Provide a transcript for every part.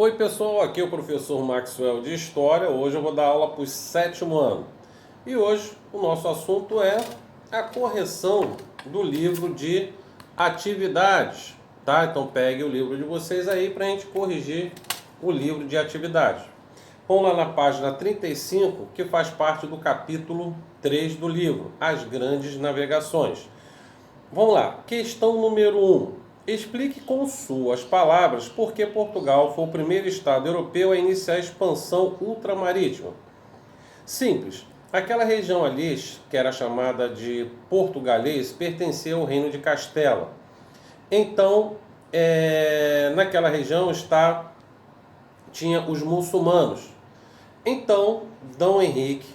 Oi pessoal, aqui é o professor Maxwell de História. Hoje eu vou dar aula para o sétimo ano. E hoje o nosso assunto é a correção do livro de atividades, tá? Então pegue o livro de vocês aí para a gente corrigir o livro de atividades. Vamos lá na página 35, que faz parte do capítulo 3 do livro, As Grandes Navegações. Vamos lá, questão número 1. Explique com suas palavras por que Portugal foi o primeiro estado europeu a iniciar a expansão ultramarítima. Simples. Aquela região ali, que era chamada de Portugalês, pertencia ao reino de Castela. Então, naquela região tinha os muçulmanos. Então, Dom Henrique,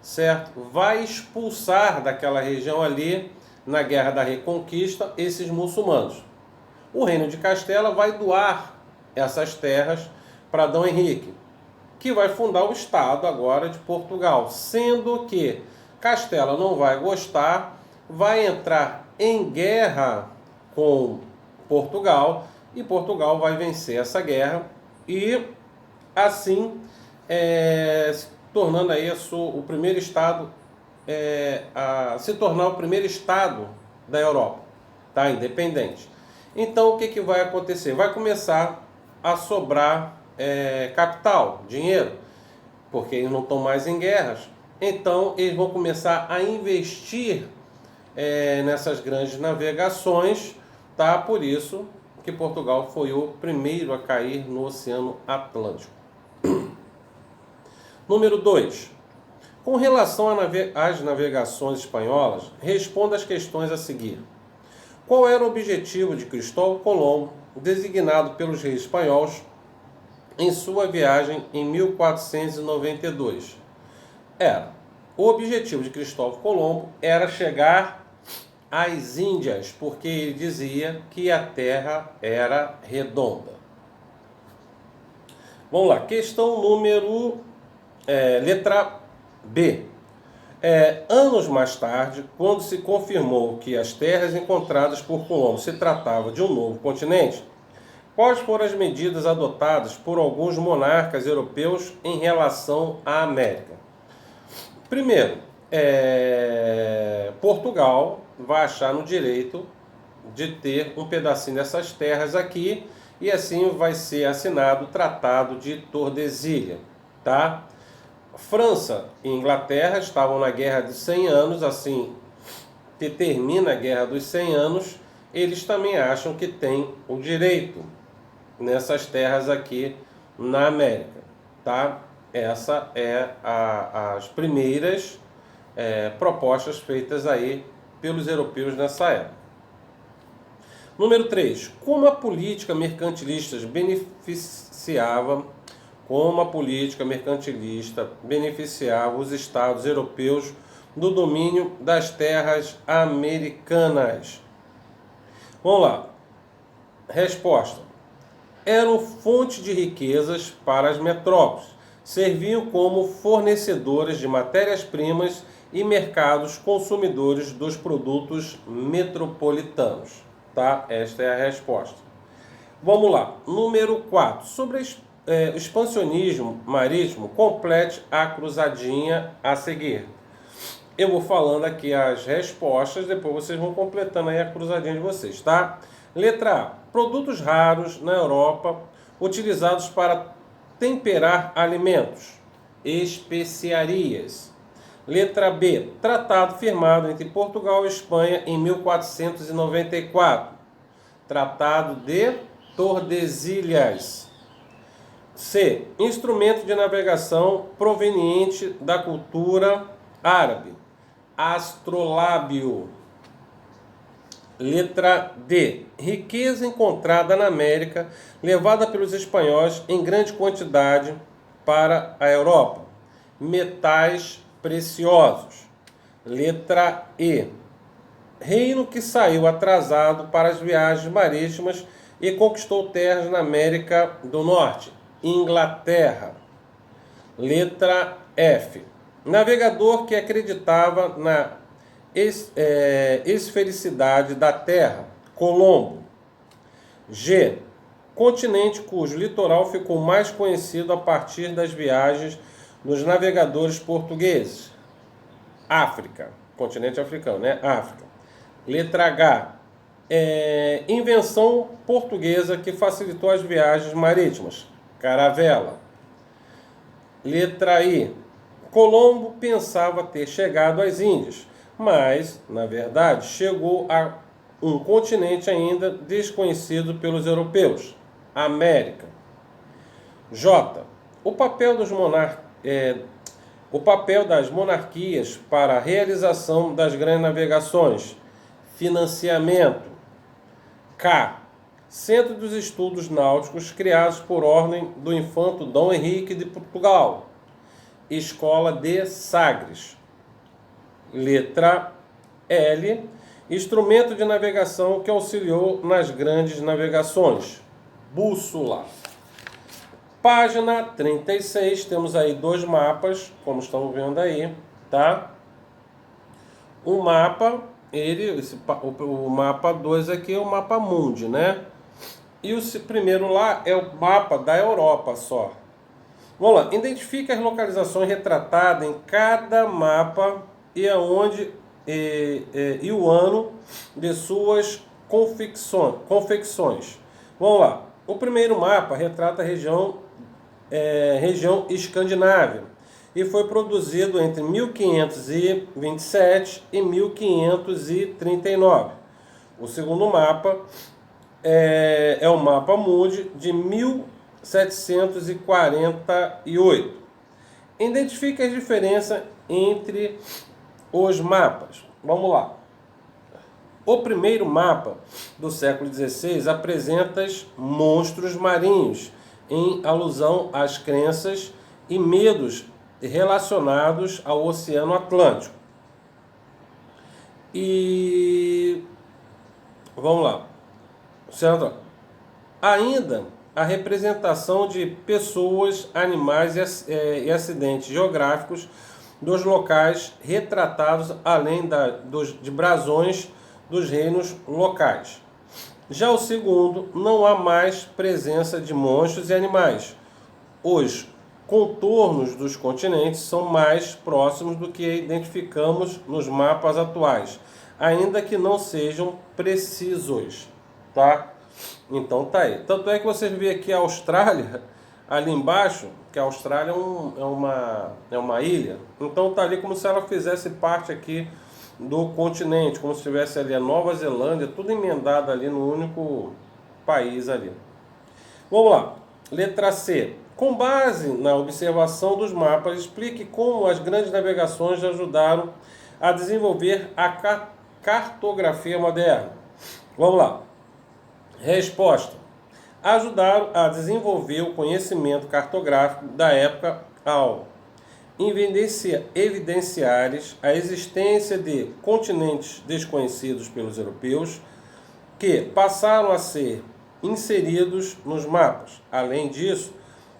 certo, vai expulsar daquela região ali, na Guerra da Reconquista, esses muçulmanos. O reino de Castela vai doar essas terras para Dom Henrique, que vai fundar o estado agora de Portugal, sendo que Castela não vai gostar, vai entrar em guerra com Portugal e Portugal vai vencer essa guerra e assim se tornando aí o primeiro estado se tornar o primeiro estado da Europa, tá? Independente. Então o que vai acontecer? Vai começar a sobrar capital, dinheiro, porque eles não estão mais em guerras. Então eles vão começar a investir nessas grandes navegações, tá? Por isso que Portugal foi o primeiro a cair no Oceano Atlântico. Número 2. Com relação às navegações espanholas, responda as questões a seguir. Qual era o objetivo de Cristóvão Colombo, designado pelos reis espanhóis, em sua viagem em 1492? O objetivo de Cristóvão Colombo era chegar às Índias, porque ele dizia que a Terra era redonda. Vamos lá, questão número letra B. Anos mais tarde, quando se confirmou que as terras encontradas por Colombo se tratavam de um novo continente, quais foram as medidas adotadas por alguns monarcas europeus em relação à América? Primeiro, Portugal vai achar no direito de ter um pedacinho dessas terras aqui e assim vai ser assinado o Tratado de Tordesilhas, tá? França e Inglaterra estavam na Guerra dos 100 anos, assim que termina a Guerra dos 100 anos, eles também acham que têm o direito nessas terras aqui na América, tá? Essa as primeiras propostas feitas aí pelos europeus nessa época. Número 3. Como a política mercantilista beneficiava os estados europeus do domínio das terras americanas? Vamos lá. Resposta. Eram fonte de riquezas para as metrópoles. Serviam como fornecedoras de matérias-primas e mercados consumidores dos produtos metropolitanos. Tá? Esta é a resposta. Vamos lá. Número 4. Sobre o expansionismo marítimo, complete a cruzadinha a seguir. Eu vou falando aqui as respostas, depois vocês vão completando aí a cruzadinha de vocês, tá? Letra A. Produtos raros na Europa, utilizados para temperar alimentos. Especiarias. Letra B. Tratado firmado entre Portugal e Espanha em 1494. Tratado de Tordesilhas. C. Instrumento de navegação proveniente da cultura árabe. Astrolábio. Letra D. Riqueza encontrada na América, levada pelos espanhóis em grande quantidade para a Europa. Metais preciosos. Letra E. Reino que saiu atrasado para as viagens marítimas e conquistou terras na América do Norte. Inglaterra. Letra F. Navegador que acreditava na esfericidade da Terra. Colombo. G. continente cujo litoral ficou mais conhecido a partir das viagens dos navegadores portugueses. África, continente africano, né? África. Letra H, invenção portuguesa que facilitou as viagens marítimas. Caravela. Letra I, Colombo pensava ter chegado às Índias, mas, na verdade, chegou a um continente ainda desconhecido pelos europeus. América. J, o papel das monarquias para a realização das grandes navegações. Financiamento. K, Centro dos Estudos Náuticos criados por ordem do infante Dom Henrique de Portugal. Escola de Sagres. Letra L, instrumento de navegação que auxiliou nas grandes navegações. Bússola. Página 36, temos aí dois mapas, como estão vendo aí, tá? Um mapa, o mapa 2 aqui é o mapa mundi, né? E o primeiro lá é o mapa da Europa só. Vamos lá, identifique as localizações retratadas em cada mapa e aonde e o ano de suas confecções. Vamos lá. O primeiro mapa retrata a região escandinava e foi produzido entre 1527 e 1539. O segundo mapa é o mapa mundi de 1748. Identifique as diferenças entre os mapas. Vamos lá. O primeiro mapa do século XVI apresenta monstros marinhos, em alusão às crenças e medos relacionados ao Oceano Atlântico. E vamos lá. Ainda a representação de pessoas, animais e acidentes geográficos dos locais retratados, além de brasões dos reinos locais. Já o segundo, não há mais presença de monstros e animais. Os contornos dos continentes são mais próximos do que identificamos nos mapas atuais, ainda que não sejam precisos, tá? Então tá aí. Tanto é que vocês veem aqui a Austrália, ali embaixo, que a Austrália é uma ilha, então tá ali como se ela fizesse parte aqui do continente, como se tivesse ali a Nova Zelândia, tudo emendado ali no único país ali. Vamos lá. Letra C. Com base na observação dos mapas, explique como as grandes navegações ajudaram a desenvolver a cartografia moderna. Vamos lá. Resposta. Ajudaram a desenvolver o conhecimento cartográfico da época ao evidenciar a existência de continentes desconhecidos pelos europeus, que passaram a ser inseridos nos mapas. Além disso,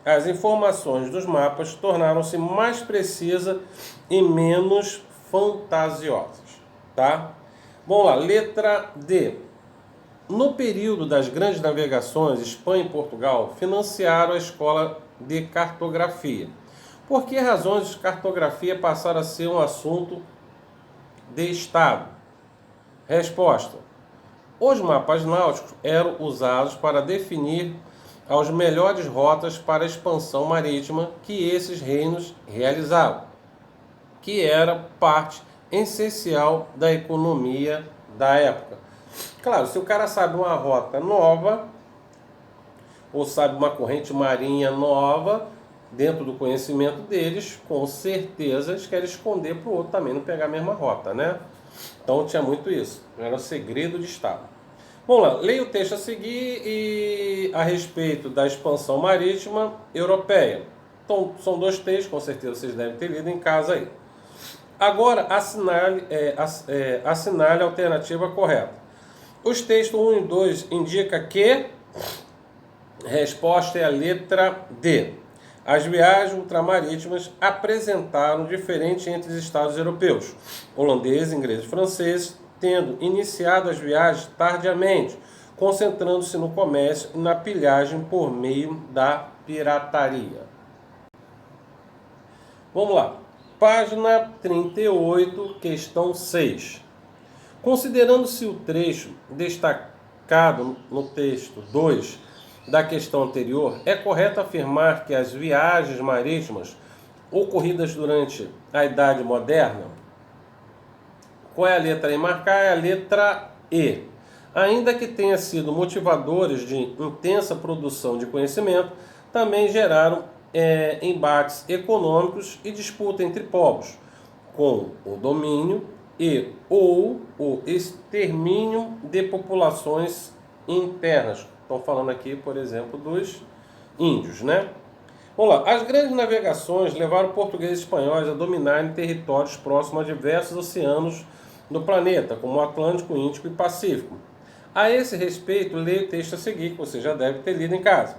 as informações dos mapas tornaram-se mais precisas e menos fantasiosas, tá? Vamos lá, letra D. No período das grandes navegações, Espanha e Portugal financiaram a escola de cartografia. Por que razões cartografia passaram a ser um assunto de Estado? Resposta. Os mapas náuticos eram usados para definir as melhores rotas para a expansão marítima que esses reinos realizavam, que era parte essencial da economia da época. Claro, se o cara sabe uma rota nova, ou sabe uma corrente marinha nova, dentro do conhecimento deles, com certeza eles querem esconder para o outro também não pegar a mesma rota, né? Então tinha muito isso, era o segredo de Estado. Vamos lá, leia o texto a seguir e a respeito da expansão marítima europeia. Então, são dois textos, com certeza vocês devem ter lido em casa aí. Agora, assinale a alternativa correta. Os textos 1 e 2 indicam que a resposta é a letra D. As viagens ultramarítimas apresentaram diferença entre os estados europeus, holandeses, ingleses e franceses, tendo iniciado as viagens tardiamente, concentrando-se no comércio e na pilhagem por meio da pirataria. Vamos lá. Página 38, questão 6. Considerando-se o trecho destacado no texto 2 da questão anterior, é correto afirmar que as viagens marítimas ocorridas durante a Idade Moderna, qual é a letra E? Marcar é a letra E. Ainda que tenha sido motivadores de intensa produção de conhecimento, também geraram embates econômicos e disputa entre povos, com o domínio e ou o extermínio de populações internas. Estão falando aqui, por exemplo, dos índios, né? Vamos lá. As grandes navegações levaram portugueses e espanhóis a dominarem territórios próximos a diversos oceanos do planeta, como o Atlântico, Índico e Pacífico. A esse respeito, leia o texto a seguir, que você já deve ter lido em casa.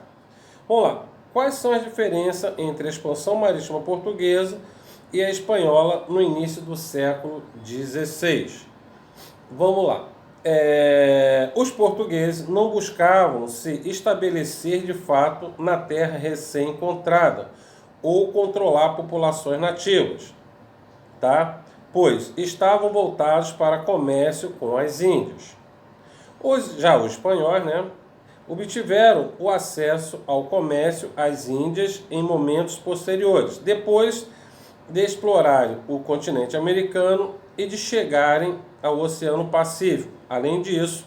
Vamos lá. Quais são as diferenças entre a expansão marítima portuguesa e a espanhola no início do século XVI? Vamos lá. Os portugueses não buscavam se estabelecer de fato na terra recém-encontrada ou controlar populações nativas, tá? Pois estavam voltados para comércio com as Índias. Já os espanhóis, né, obtiveram o acesso ao comércio às Índias em momentos posteriores, depois de explorarem o continente americano e de chegarem ao Oceano Pacífico. Além disso,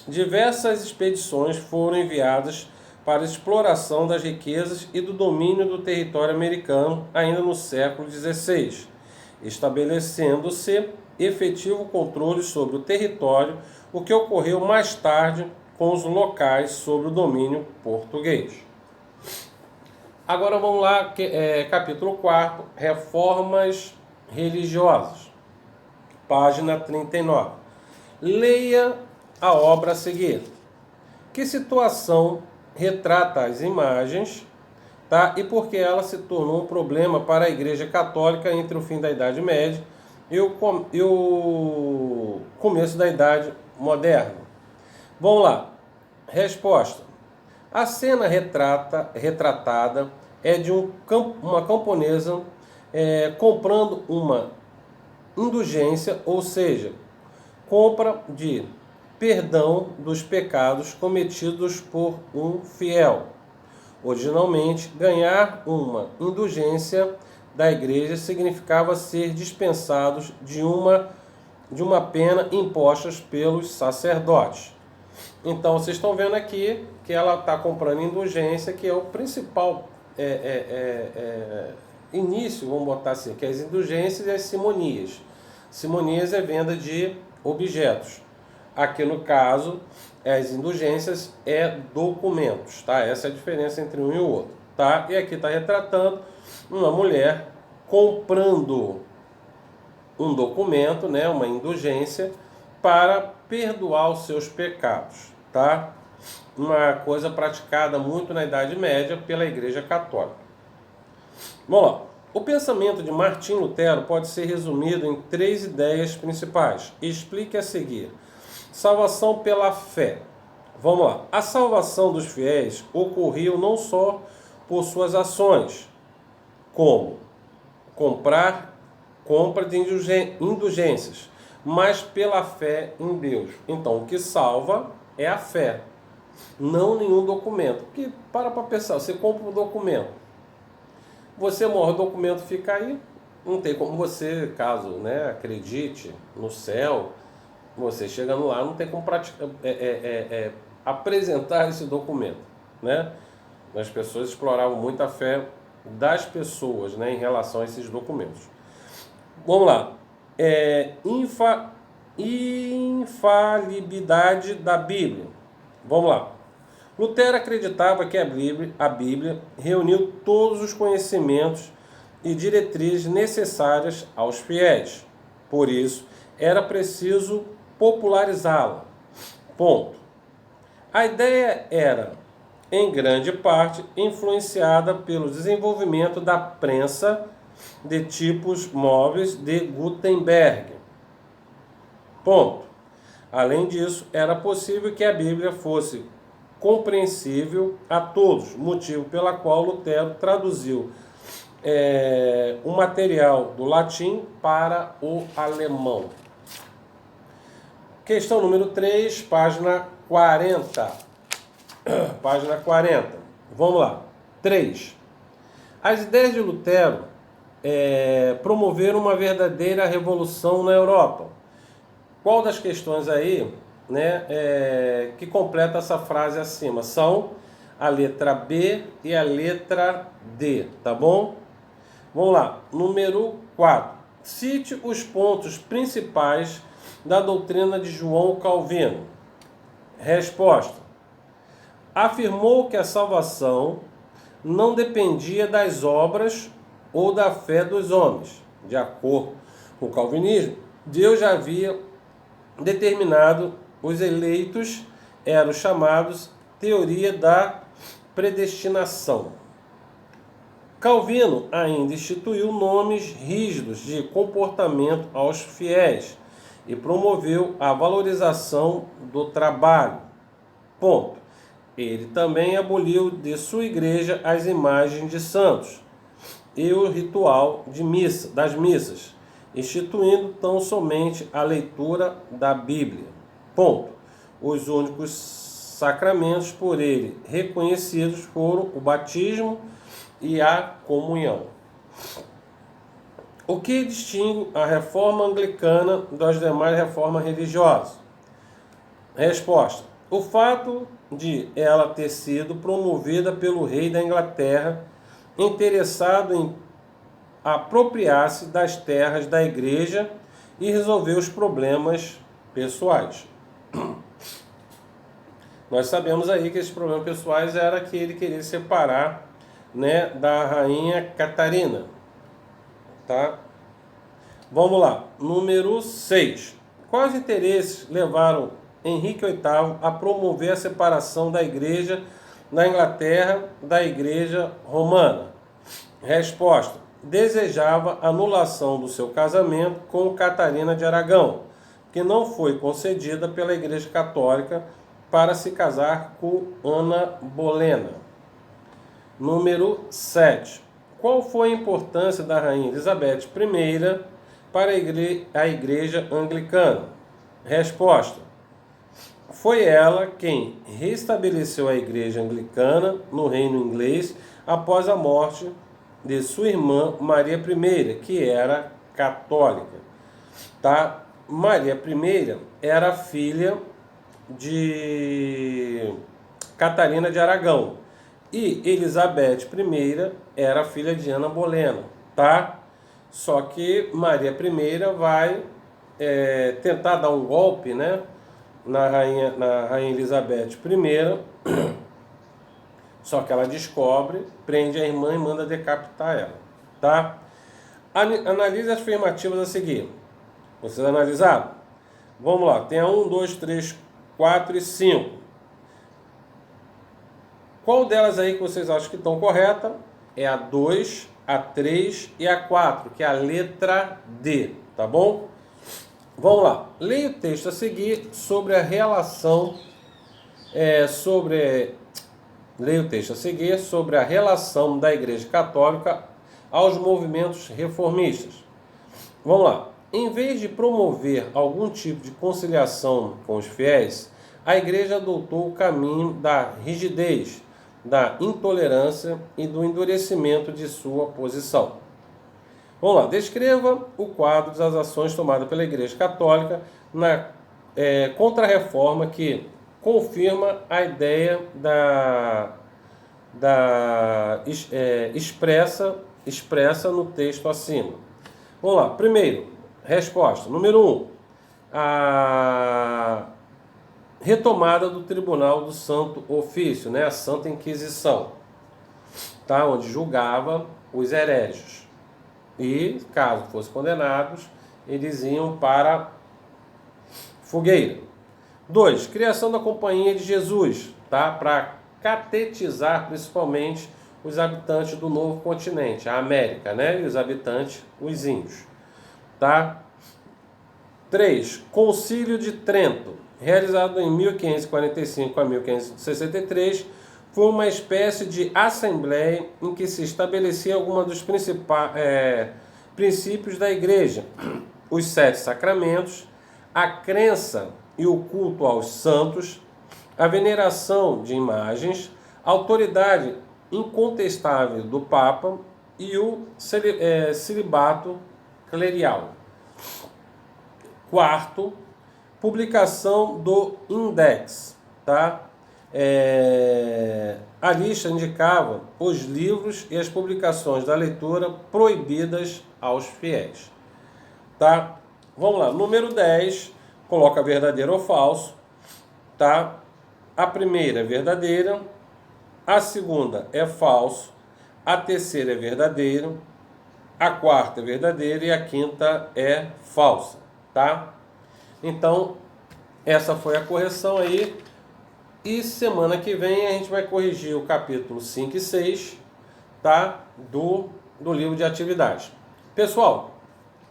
diversas expedições foram enviadas para a exploração das riquezas e do domínio do território americano ainda no século XVI, estabelecendo-se efetivo controle sobre o território, o que ocorreu mais tarde com os locais sob o domínio português. Agora vamos lá, capítulo 4, Reformas Religiosas, página 39. Leia a obra a seguir. Que situação retrata as imagens, tá? E por que ela se tornou um problema para a Igreja Católica entre o fim da Idade Média e o começo da Idade Moderna? Vamos lá. Resposta. A cena retratada é de uma camponesa comprando uma indulgência, ou seja, compra de perdão dos pecados cometidos por um fiel. Originalmente, ganhar uma indulgência da igreja significava ser dispensados de uma pena imposta pelos sacerdotes. Então, vocês estão vendo aqui que ela está comprando indulgência, que é o principal início, vamos botar assim, que é as indulgências e as simonias. Simonias é venda de objetos. Aqui no caso, as indulgências é documentos, tá? Essa é a diferença entre um e o outro, tá? E aqui está retratando uma mulher comprando um documento, né, uma indulgência, para perdoar os seus pecados, tá? Uma coisa praticada muito na Idade Média pela Igreja Católica. Vamos lá. O pensamento de Martim Lutero pode ser resumido em 3 ideias principais. Explique a seguir. Salvação pela fé. Vamos lá. A salvação dos fiéis ocorreu não só por suas ações, como compra de indulgências, mas pela fé em Deus. Então, o que salva é a fé, não nenhum documento. Porque, para pensar, você compra um documento, você morre, o documento fica aí, não tem como você, caso, né, acredite no céu, você chegando lá, não tem como apresentar esse documento, né? As pessoas exploravam muito a fé das pessoas, né, em relação a esses documentos. Vamos lá. Infalibilidade da Bíblia. Vamos lá. Lutero acreditava que a Bíblia reuniu todos os conhecimentos e diretrizes necessárias aos fiéis. Por isso, era preciso popularizá-la. Ponto. A ideia era, em grande parte, influenciada pelo desenvolvimento da prensa de tipos móveis de Gutenberg. Ponto. Além disso, era possível que a Bíblia fosse compreensível a todos, motivo pela qual Lutero traduziu o material do latim para o alemão. Questão número 3, página 40. Página 40. Vamos lá. 3. As ideias de Lutero promoveram uma verdadeira revolução na Europa. Qual das questões aí, que completa essa frase acima? São a letra B e a letra D, tá bom? Vamos lá. Número 4. Cite os pontos principais da doutrina de João Calvino. Resposta. Afirmou que a salvação não dependia das obras ou da fé dos homens. De acordo com o calvinismo, Deus já havia determinado os eleitos, eram chamados teoria da predestinação. Calvino ainda instituiu nomes rígidos de comportamento aos fiéis e promoveu a valorização do trabalho. Ponto. Ele também aboliu de sua igreja as imagens de santos e o ritual das missas, instituindo tão somente a leitura da Bíblia. Ponto. Os únicos sacramentos por ele reconhecidos foram o batismo e a comunhão. O que distingue a reforma anglicana das demais reformas religiosas? Resposta. O fato de ela ter sido promovida pelo rei da Inglaterra, interessado em apropriar-se das terras da igreja e resolver os problemas pessoais. Nós sabemos aí que esses problemas pessoais era que ele queria separar, da rainha Catarina. Tá? Vamos lá. Número 6. Quais interesses levaram Henrique VIII a promover a separação da igreja da Inglaterra da igreja romana? Resposta. Desejava a anulação do seu casamento com Catarina de Aragão, que não foi concedida pela Igreja Católica para se casar com Ana Bolena. Número 7. Qual foi a importância da rainha Elizabeth I para a Igreja Anglicana? Resposta. Foi ela quem restabeleceu a Igreja Anglicana no Reino Inglês após a morte de sua irmã Maria I, que era católica. Tá? Maria I era filha de Catarina de Aragão e Elizabeth I era filha de Ana Bolena. Tá? Só que Maria I vai tentar dar um golpe, na rainha Elizabeth I, só que ela descobre, prende a irmã e manda decapitar ela. Tá? Analise as afirmativas a seguir. Vocês analisaram? Vamos lá, tem a 1, 2, 3, 4 e 5. Qual delas aí que vocês acham que estão correta? É a 2, a 3 e a 4, que é a letra D, tá bom? Vamos lá, leia o texto a seguir sobre a relação da Igreja Católica aos movimentos reformistas. Vamos lá. Em vez de promover algum tipo de conciliação com os fiéis, a Igreja adotou o caminho da rigidez, da intolerância e do endurecimento de sua posição. Vamos lá, descreva o quadro das ações tomadas pela Igreja Católica na Contra-Reforma que confirma a ideia expressa no texto acima. Vamos lá, primeiro, resposta. Número 1, a retomada do Tribunal do Santo Ofício, a Santa Inquisição, tá? Onde julgava os hereges. E, caso fossem condenados, eles iam para fogueira. 2. Criação da Companhia de Jesus, tá? Para catetizar principalmente os habitantes do novo continente, a América, e os habitantes, os índios. Tá? 3. Concílio de Trento, realizado em 1545 a 1563, foi uma espécie de assembleia em que se estabelecia alguns dos principais princípios da Igreja, os 7 sacramentos, a crença e o culto aos santos, a veneração de imagens, a autoridade incontestável do Papa e o celibato clerical. Quarto, publicação do Index, tá? A lista indicava os livros e as publicações da leitura proibidas aos fiéis, tá? Vamos lá, número 10, coloca verdadeiro ou falso, tá? A primeira é verdadeira, a segunda é falso, a terceira é verdadeira, a quarta é verdadeira e a quinta é falsa, tá? Então, essa foi a correção aí. E semana que vem a gente vai corrigir o capítulo 5 e 6, tá? Do livro de atividades. Pessoal,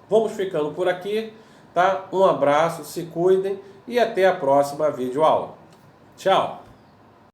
vamos ficando por aqui, tá? Um abraço, se cuidem e até a próxima videoaula. Tchau!